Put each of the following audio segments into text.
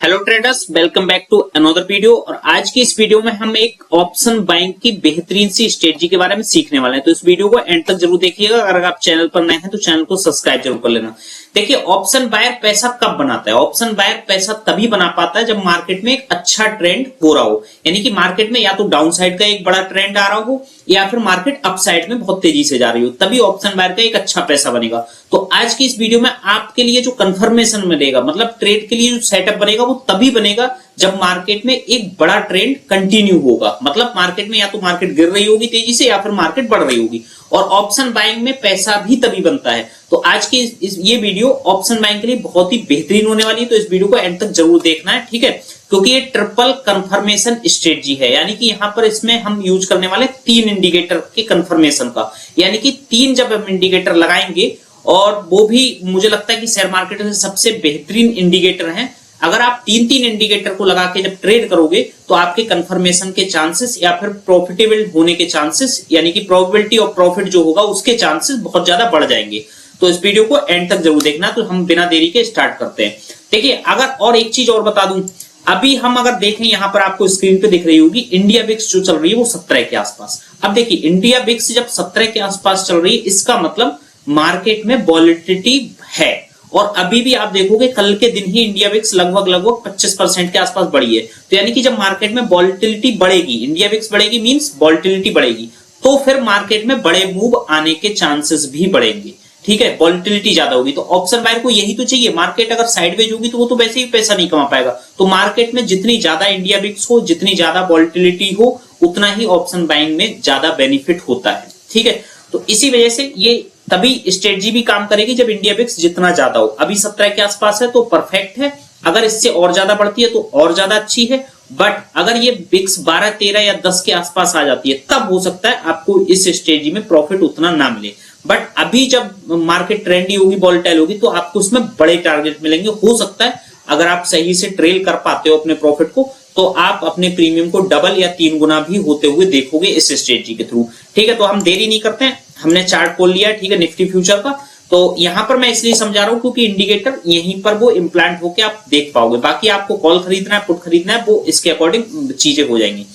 Hello traders, welcome back to another video. और आज की इस वीडियो में हम एक ऑप्शन बाइंग की बेहतरीन सी स्ट्रेटजी के बारे में सीखने वाले हैं। तो इस वीडियो को एंड तक जरूर देखिएगा। अगर आप चैनल पर नए हैं तो चैनल को सब्सक्राइब जरूर कर लेना। देखिए, ऑप्शन बायर पैसा कब बनाता है? ऑप्शन बायर पैसा तभी बना पाता है जब मार्केट में एक अच्छा ट्रेंड हो रहा हो, यानी कि मार्केट में या तो डाउन साइड का एक बड़ा ट्रेंड आ रहा हो या फिर मार्केट अप साइड में बहुत तेजी से जा रही हो, तभी ऑप्शन बायर का एक अच्छा पैसा बनेगा। तो आज की इस वीडियो में आपके लिए जो कंफर्मेशन मिलेगा, मतलब ट्रेड के लिए जो सेटअप बनेगा, वो तभी बनेगा जब मार्केट में एक बड़ा ट्रेंड कंटिन्यू होगा। मतलब मार्केट में या तो मार्केट गिर रही होगी तेजी से या फिर मार्केट बढ़ रही होगी। और ऑप्शन बाइंग में पैसा भी तभी बनता है। तो आज की ये वीडियो ऑप्शन बाइंग के लिए बहुत ही बेहतरीन होने वाली है। तो इस वीडियो को एंड तक जरूर देखना है, ठीक है? क्योंकि ये ट्रिपल कंफर्मेशन स्ट्रेटजी है, यानी कि यहाँ पर इसमें हम यूज करने वाले 3 इंडिकेटर के कंफर्मेशन का, यानी कि 3 जब हम इंडिकेटर लगाएंगे, और वो भी मुझे लगता है कि शेयर मार्केट में सबसे बेहतरीन इंडिकेटर हैं। अगर आप 3 इंडिकेटर को लगा के जब ट्रेड करोगे तो आपके कंफर्मेशन के चांसेस या फिर प्रॉफिटेबल होने के चांसेस, यानी कि प्रोबेबिलिटी ऑफ प्रॉफिट जो होगा उसके चांसेस बहुत ज्यादा बढ़ जाएंगे। तो इस वीडियो को एंड तक जरूर देखना। तो हम बिना देरी के स्टार्ट करते हैं। देखिए, अगर और एक चीज और बता दूं, अभी हम अगर देखें, यहां पर आपको स्क्रीन पे दिख रही होगी इंडिया बिक्स जो चल रही है वो 17 के आसपास। अब देखिए, इंडिया बिक्स जब 17 के आसपास चल रही है, इसका मतलब मार्केट में वॉलेटिलिटी है। और अभी भी आप देखोगे कल के दिन ही इंडिया बिक्स लगभग 25% के आसपास बढ़ी है। तो यानी कि जब मार्केट में वॉलेटिलिटी बढ़ेगी, इंडिया बिक्स बढ़ेगी मींस वॉलेटिलिटी बढ़ेगी, तो फिर मार्केट में बड़े मूव आने के चांसेस भी बढ़ेंगे, ठीक है? वॉलेटिलिटी ज्यादा होगी। तो ऑप्शन बायर को यही तो चाहिए। मार्केट अगर साइडवेज होगी तो वो तो वैसे ही पैसा नहीं कमा पाएगा। तो मार्केट में जितनी ज्यादा इंडिया बिक्स हो, जितनी ज्यादा वॉलेटिलिटी हो, उतना ही ऑप्शन बाइंग में ज्यादा बेनिफिट होता है, ठीक है? तो इसी वजह से ये तभी स्ट्रेटजी भी काम करेगी जब इंडिया बिक्स जितना ज्यादा हो। अभी 17 के आसपास है तो परफेक्ट है। अगर इससे और ज्यादा बढ़ती है तो और ज्यादा अच्छी है। बट अगर ये बिक्स 12, 13 या 10 के आसपास आ जाती है, तब हो सकता है आपको इस स्ट्रेटजी में प्रॉफिट उतना ना मिले। बट अभी जब मार्केट ट्रेंडी होगी, वॉलेटाइल होगी, तो आपको उसमें बड़े टारगेट मिलेंगे। हो सकता है अगर आप सही से ट्रेल कर पाते हो अपने प्रॉफिट को, तो आप अपने प्रीमियम को डबल या 3 गुना भी होते हुए देखोगे इस स्ट्रेटजी के थ्रू, ठीक है? तो हम देरी नहीं करते हैं, हमने चार्ट खोल लिया, ठीक है, निफ्टी फ्यूचर का। तो यहां पर मैं इसलिए समझा रहा हूं क्योंकि इंडिकेटर यहीं पर वो इम्प्लांट होकर आप देख पाओगे। बाकी आपको कॉल खरीदना है, पुट खरीदना है, वो इसके अकॉर्डिंग चीजें हो जाएंगी।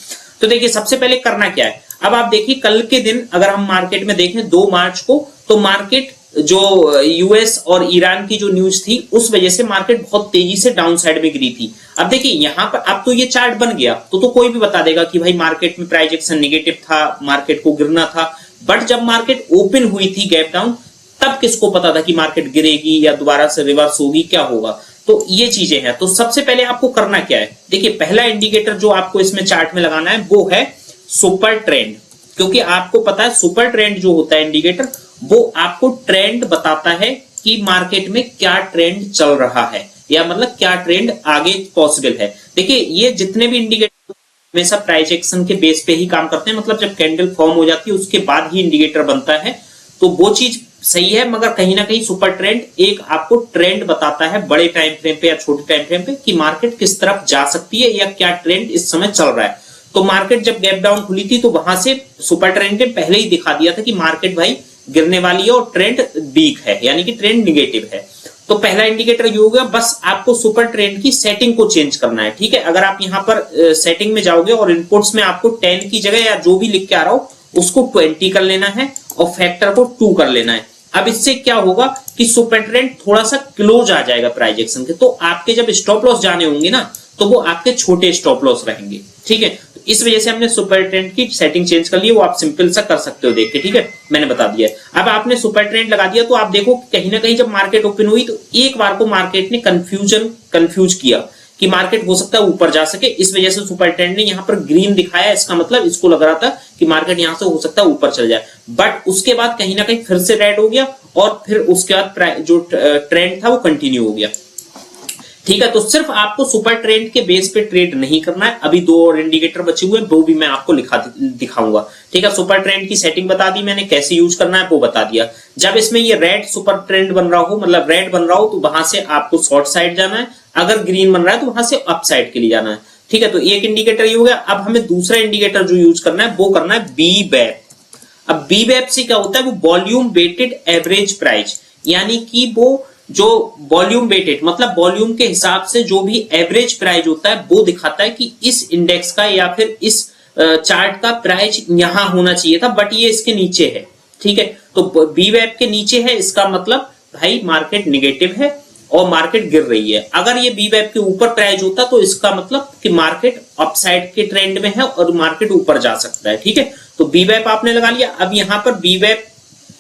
तो देखिए, सबसे पहले करना क्या है। अब आप देखिए, कल के दिन अगर हम मार्केट में देखें 2 मार्च को, तो मार्केट जो यूएस और ईरान की जो न्यूज थी उस वजह से मार्केट बहुत तेजी से डाउन साइड में गिरी थी। अब देखिए, यहां पर अब तो ये चार्ट बन गया तो कोई भी बता देगा कि भाई मार्केट में प्राइस एक्शन नेगेटिव था, मार्केट को गिरना था। बट जब मार्केट ओपन हुई थी गैप डाउन, तब किसको पता था कि मार्केट गिरेगी या दोबारा से रिवर्स होगी, क्या होगा? तो ये चीजें हैं। तो सबसे पहले आपको करना क्या है, देखिए, पहला इंडिकेटर जो आपको इसमें चार्ट में लगाना है वो है सुपर ट्रेंड। क्योंकि आपको पता है सुपर ट्रेंड जो होता है इंडिकेटर, वो आपको ट्रेंड बताता है कि मार्केट में क्या ट्रेंड चल रहा है, या मतलब क्या ट्रेंड आगे पॉसिबल है। देखिए, ये जितने भी इंडिकेटर हमेशा प्राइस एक्शन के बेस पे ही काम करते हैं। मतलब जब कैंडल फॉर्म हो जाती है उसके बाद ही इंडिकेटर बनता है, तो वो चीज सही है। मगर कहीं ना कहीं सुपर ट्रेंड एक आपको ट्रेंड बताता है बड़े टाइम फ्रेम पे या छोटे टाइम फ्रेम पे, कि मार्केट किस तरफ जा सकती है या क्या ट्रेंड इस समय चल रहा है। तो मार्केट जब गैप डाउन खुली थी तो वहां से सुपर ट्रेंड ने पहले ही दिखा दिया था कि मार्केट भाई गिरने वाली है और ट्रेंड वीक है, यानी कि ट्रेंड निगेटिव है। तो पहला इंडिकेटर ये होगा। बस आपको सुपर ट्रेंड की सेटिंग को चेंज करना है, ठीक है? अगर आप यहां पर सेटिंग में जाओगे और इनपुट्स में आपको 10 की जगह या जो भी लिख के आ रहा हो उसको 20 कर लेना है और फैक्टर को 2 कर लेना है। अब इससे क्या होगा कि सुपर ट्रेंड थोड़ा सा क्लोज आ जाएगा प्राइस एक्शन के। तो आपके जब स्टॉप लॉस जाने होंगे ना, तो वो आपके छोटे स्टॉप लॉस रहेंगे, ठीक है? इस वजह से हमने सुपर ट्रेंड की सेटिंग चेंज कर ली। वो आप सिंपल सा कर सकते हो देख के, ठीक है? मैंने बता दिया। अब आपने सुपर ट्रेंड लगा दिया तो आप देखो कहीं ना कहीं जब मार्केट ओपन हुई तो एक बार को मार्केट ने कंफ्यूज किया कि मार्केट हो सकता है ऊपर जा सके। इस वजह से सुपर ट्रेंड ने यहाँ पर ग्रीन दिखाया। इसका मतलब इसको लग रहा था कि मार्केट यहां से हो सकता है ऊपर चल जाए। बट उसके बाद कहीं ना कहीं फिर से रेड हो गया और फिर उसके बाद जो ट्रेंड था वो कंटिन्यू हो गया, ठीक है? तो सिर्फ आपको सुपर ट्रेंड के बेस पे ट्रेड नहीं करना है। अभी 2 और इंडिकेटर बचे हुए हैं, वो भी मैं आपको दिखाऊंगा, ठीक है? सुपर ट्रेंड की सेटिंग बता दी मैंने, कैसे यूज करना है वो बता दिया। जब इसमें ये रेड सुपर ट्रेंड बन रहा हो, मतलब रेड बन रहा हो, तो वहां से आपको शॉर्ट साइड जाना है। अगर ग्रीन बन रहा है तो वहां से अप साइड के लिए जाना है, ठीक है? तो एक इंडिकेटर ये हो गया। अब हमें दूसरा इंडिकेटर जो यूज करना है वो करना है बी वेप। अब बी वेप से क्या होता है, वो वॉल्यूम वेटेड एवरेज प्राइस, यानी कि वो जो वॉल्यूम वेटेड मतलब वॉल्यूम के हिसाब से जो भी एवरेज प्राइस होता है वो दिखाता है कि इस इंडेक्स का या फिर इस चार्ट का प्राइस यहां होना चाहिए था, बट ये इसके नीचे है। ठीक है, तो बीवेप के नीचे है, इसका मतलब भाई मार्केट निगेटिव है और मार्केट गिर रही है। अगर ये बीवेप के ऊपर प्राइस होता तो इसका मतलब कि मार्केट अपसाइड के ट्रेंड में है और मार्केट ऊपर जा सकता है। ठीक है, तो बीवेप आपने लगा लिया। अब यहां पर बीवेप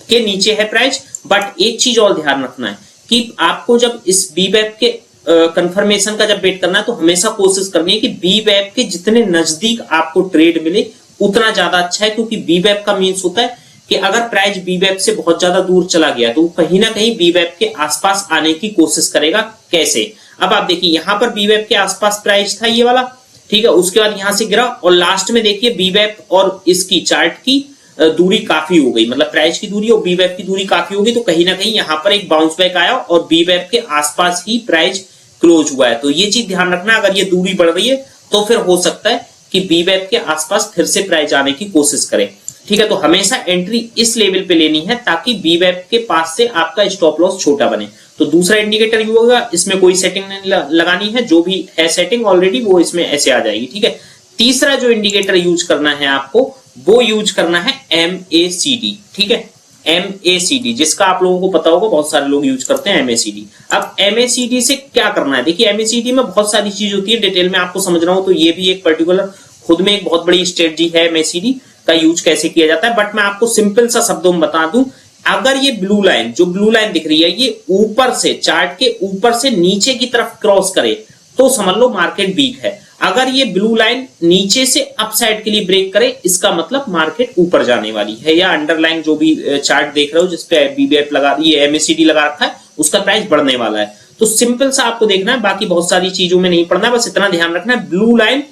के नीचे है प्राइस, बट एक चीज और ध्यान रखना है कि आपको जब इस बीवेप के कंफर्मेशन का जब वेट करना है तो हमेशा कोशिश करनी है कि बीवेप के जितने नजदीक आपको ट्रेड मिले उतना ज्यादा अच्छा है, क्योंकि बीवेप का मीन्स होता है कि अगर प्राइस बीवेप से बहुत ज्यादा दूर चला गया तो कहीं ना कहीं बीवेप के आसपास आने की कोशिश करेगा। कैसे? अब आप देखिए यहां पर बीवेप के आसपास प्राइस था ये वाला, ठीक है, उसके बाद यहां से गिरा और लास्ट में देखिए बीवेप और इसकी चार्ट की दूरी काफी हो गई, मतलब प्राइस की दूरी और बीवेप की दूरी काफी हो गई, तो कहीं ना कहीं यहां पर एक बाउंस बैक आया और बीवेप के आसपास ही प्राइस क्लोज हुआ है। तो ये चीज ध्यान रखना, अगर ये दूरी बढ़ रही है तो फिर हो सकता है कि बीवेप के आसपास फिर से प्राइस आने की कोशिश करे। ठीक है, तो हमेशा एंट्री इस लेवल पे लेनी है ताकि बीवेप के पास से आपका स्टॉप लॉस छोटा बने। तो दूसरा इंडिकेटर ये होगा, इसमें कोई सेटिंग नहीं लगानी है, जो भी है सेटिंग ऑलरेडी वो इसमें ऐसे आ जाएगी। ठीक है, तीसरा जो इंडिकेटर यूज करना है आपको वो यूज करना है MACD। ठीक है, MACD जिसका आप लोगों को पता होगा, बहुत सारे लोग यूज करते हैं MACD। अब MACD से क्या करना है, देखिए MACD में बहुत सारी चीज होती है, डिटेल में आपको समझना हो तो ये भी एक पर्टिकुलर खुद में एक बहुत बड़ी स्ट्रेटजी है MACD का यूज कैसे किया जाता है, बट मैं आपको सिंपल सा शब्दों में बता दूं। अगर ये ब्लू लाइन, जो ब्लू लाइन दिख रही है, ये ऊपर से चार्ट के ऊपर से नीचे की तरफ क्रॉस करे तो समझ लो मार्केट वीक है। अगर ये ब्लू लाइन नीचे से अपसाइड के लिए ब्रेक करे इसका मतलब मार्केट ऊपर जाने वाली है, या अंडरलाइन जो भी चार्ट देख रहे हो जिसपे बीवेप लगा, ये MACD लगा रखा है, उसका प्राइस बढ़ने वाला है। तो सिंपल सा आपको देखना है, बाकी बहुत सारी चीजों में नहीं पढ़ना है, बस इतना ध्यान रखना है ब्लू लाइन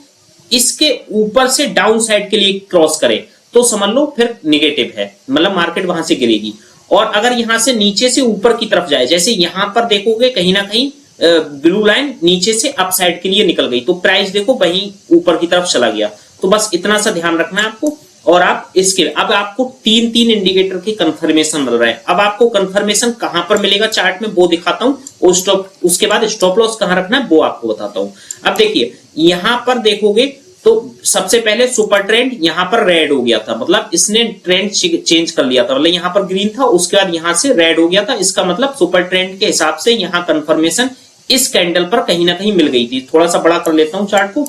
इसके ऊपर से डाउन साइड के लिए क्रॉस करे तो समझ लो फिर निगेटिव है, मतलब मार्केट वहां से गिरेगी। और अगर यहां से नीचे से ऊपर की तरफ जाए, जैसे यहां पर देखोगे कहीं ना कहीं ब्लू लाइन नीचे से अप साइड के लिए निकल गई तो प्राइस देखो वहीं ऊपर की तरफ चला गया। तो बस इतना सा ध्यान रखना है आपको। और आप इसके अब आपको तीन इंडिकेटर की कंफर्मेशन मिल रहा है। अब आपको कंफर्मेशन कहां पर मिलेगा चार्ट में वो दिखाता हूं, उसके बाद स्टॉप लॉस कहां रखना है वो आपको बताता हूं। अब देखिए यहां पर देखोगे तो सबसे पहले सुपर ट्रेंड यहां पर रेड हो गया था, मतलब इसने ट्रेंड चेंज कर लिया था, मतलब यहां पर ग्रीन था, उसके बाद यहां से रेड हो गया था। इसका मतलब सुपर ट्रेंड के हिसाब से यहां कंफर्मेशन इस कैंडल पर कहीं ना कहीं मिल गई थी। थोड़ा सा बड़ा कर लेता हूं चार्ट को।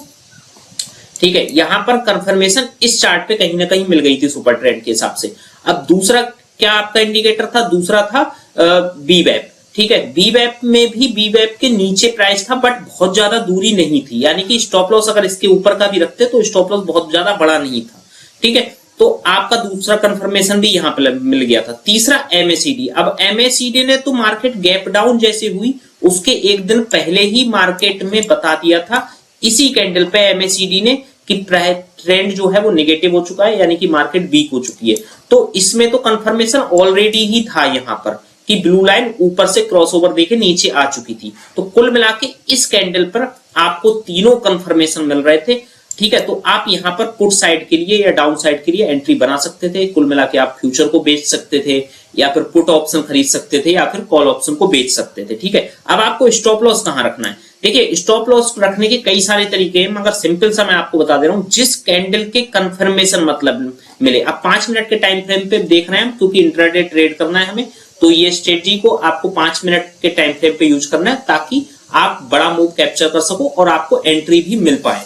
ठीक है, यहां पर कंफर्मेशन इस चार्ट पे कहीं ना कहीं मिल गई थी सुपर ट्रेंड के हिसाब से। अब दूसरा क्या आपका इंडिकेटर था, दूसरा था बीवेप। ठीक है, बीवेप में भी बीवेप के नीचे प्राइस था बट बहुत ज्यादा दूरी नहीं थी, यानी कि स्टॉप लॉस अगर इसके ऊपर का भी रखते तो स्टॉप लॉस बहुत ज्यादा बड़ा नहीं था। ठीक है, तो आपका दूसरा कंफर्मेशन भी यहां पर मिल गया था। तीसरा MACD। अब MACD ने तो मार्केट गैप डाउन जैसे हुई उसके एक दिन पहले ही मार्केट में बता दिया था इसी कैंडल पे MACD ने कि ट्रेंड जो है वो नेगेटिव हो चुका है, यानी कि मार्केट वीक हो चुकी है। तो इसमें तो कंफर्मेशन ऑलरेडी ही था यहां पर कि ब्लू लाइन ऊपर से क्रॉसओवर देके नीचे आ चुकी थी। तो कुल मिला के इस कैंडल पर आपको तीनों कंफर्मेशन मिल रहे थे। ठीक है, तो आप यहां पर पुट साइड के लिए या डाउन साइड के लिए एंट्री बना सकते थे। कुल मिला के आप फ्यूचर को बेच सकते थे या फिर पुट ऑप्शन खरीद सकते थे या फिर कॉल ऑप्शन को बेच सकते थे। ठीक है, अब आपको स्टॉप लॉस कहां रखना है। देखिए स्टॉप लॉस रखने के कई सारे तरीके हैं, मगर सिंपल सा मैं आपको बता दे रहा हूं, जिस कैंडल के कंफर्मेशन मतलब मिले। अब 5 मिनट के टाइम फ्रेम पे देख रहे हैं हम, क्योंकि इंट्राडे ट्रेड करना है हमें, तो ये स्ट्रेटजी को आपको 5 मिनट के टाइम फ्रेम पे यूज करना है ताकि आप बड़ा मूव कैप्चर कर सको और आपको एंट्री भी मिल पाए।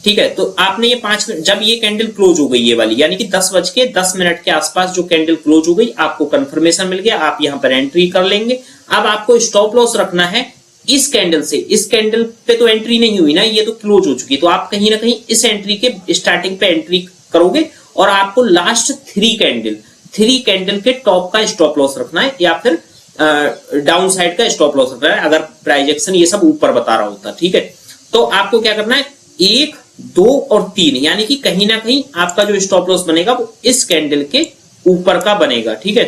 ठीक है, तो आपने ये 5 मिनट, जब ये कैंडल क्लोज हो गई ये वाली, यानी कि 10:10 के आसपास जो कैंडल क्लोज हो गई, आपको कंफर्मेशन मिल गया, आप यहां पर एंट्री कर लेंगे। अब आपको स्टॉप लॉस रखना है इस कैंडल से। इस कैंडल पे तो एंट्री नहीं हुई ना, ये तो क्लोज हो चुकी, तो आप कहीं ना कहीं इस एंट्री के स्टार्टिंग पे एंट्री करोगे और आपको लास्ट 3 कैंडल के टॉप का स्टॉप लॉस रखना है या फिर डाउन साइड का स्टॉप लॉस रखना है, अगर प्राइस एक्शन ये सब ऊपर बता रहा होता। ठीक है, तो आपको क्या करना है, 1, 2 और 3, यानी कि कहीं ना कहीं आपका जो स्टॉप लॉस बनेगा वो इस कैंडल के ऊपर का बनेगा। ठीक है,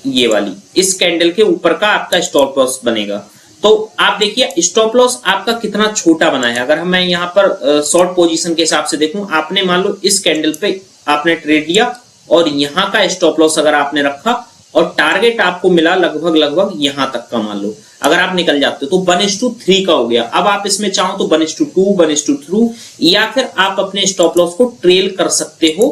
ये वाली इस कैंडल के ऊपर का आपका स्टॉप लॉस बनेगा। तो आप देखिए स्टॉप लॉस आपका कितना छोटा बना है। अगर मैं यहाँ पर शॉर्ट पोजीशन के हिसाब से देखूं, आपने मान लो इस कैंडल पे आपने ट्रेड लिया और यहाँ का स्टॉप लॉस अगर आपने रखा और टारगेट आपको मिला लगभग यहां तक का, मान लो अगर आप निकल जाते हो तो 1:3 का हो गया। अब आप इसमें चाहो तो 1:2, 1:3 या फिर आप अपने स्टॉप लॉस को ट्रेल कर सकते हो।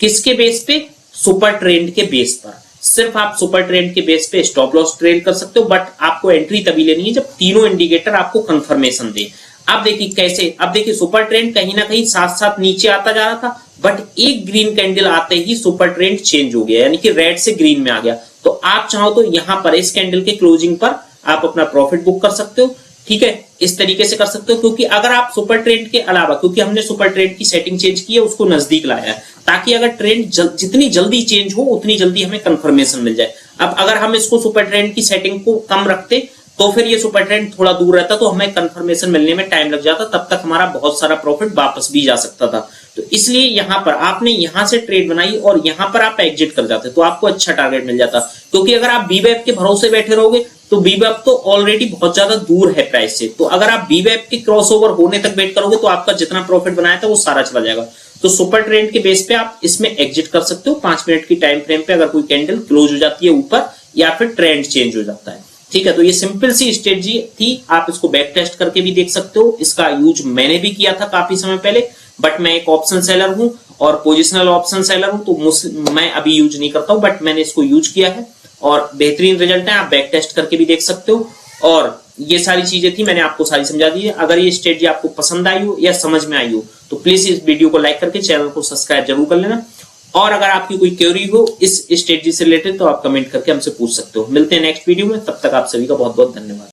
किसके बेस पे? सुपर ट्रेंड के बेस पर। सिर्फ आप सुपर ट्रेंड के बेस पे स्टॉप लॉस ट्रेल कर सकते हो, बट आपको एंट्री तभी लेनी है जब तीनों इंडिकेटर आपको कंफर्मेशन दे। अब देखिए कैसे, अब देखिए सुपर ट्रेंड कहीं ना कहीं साथ साथ नीचे आता जा रहा था, बट एक ग्रीन कैंडल आते ही सुपर ट्रेंड चेंज हो गया, यानी कि रेड से ग्रीन में आ गया। तो आप चाहो तो यहां पर इस कैंडल के क्लोजिंग पर आप अपना प्रॉफिट बुक कर सकते हो। ठीक है, इस तरीके से कर सकते हो, क्योंकि अगर आप सुपर ट्रेंड के अलावा, क्योंकि हमने सुपर ट्रेंड की सेटिंग चेंज की है, उसको नजदीक लाया है, ताकि अगर ट्रेंड जितनी जल्दी चेंज हो उतनी जल्दी हमें कंफर्मेशन मिल जाए। अब अगर हम इसको सुपर ट्रेंड की सेटिंग को कम रखते तो फिर ये सुपर ट्रेंड थोड़ा दूर रहता, तो हमें कंफर्मेशन मिलने में टाइम लग जाता, तब तक हमारा बहुत सारा प्रॉफिट वापस भी जा सकता था। तो इसलिए यहां पर आपने यहां से ट्रेड बनाई और यहां पर आप एग्जिट कर जाते तो आपको अच्छा टारगेट मिल जाता। क्योंकि अगर आप बीवेप के भरोसे बैठे रहोगे तो बीवेप तो ऑलरेडी बहुत ज्यादा दूर है प्राइस से। तो अगर आप बीवेप के क्रॉसओवर होने तक वेट करोगे तो आपका जितना प्रॉफिट बनाया था वो सारा चला जाएगा। तो सुपर ट्रेंड के बेस पे आप इसमें एग्जिट कर सकते हो 5 मिनट की टाइम फ्रेम पे, अगर कोई कैंडल क्लोज हो जाती है ऊपर या फिर ट्रेंड चेंज हो जाता है। ठीक है, तो ये सिंपल सी स्ट्रेटजी थी, आप इसको बैक टेस्ट करके भी देख सकते हो। इसका यूज मैंने भी किया था काफी समय पहले, बट मैं एक ऑप्शन सेलर हूं और पोजिशनल ऑप्शन सेलर हूं, तो मैं अभी यूज नहीं करता हूं, बट मैंने इसको यूज किया है और बेहतरीन रिजल्ट है। आप बैक टेस्ट करके भी देख सकते हो। और ये सारी चीजें थी, मैंने आपको सारी समझा दी है। अगर ये स्ट्रेटजी आपको पसंद आई हो या समझ में आई हो तो प्लीज इस वीडियो को लाइक करके चैनल को सब्सक्राइब जरूर कर लेना। और अगर आपकी कोई क्वेरी हो इस स्ट्रेटजी से रिलेटेड तो आप कमेंट करके हमसे पूछ सकते हो। मिलते हैं नेक्स्ट वीडियो में, तब तक आप सभी का बहुत बहुत धन्यवाद।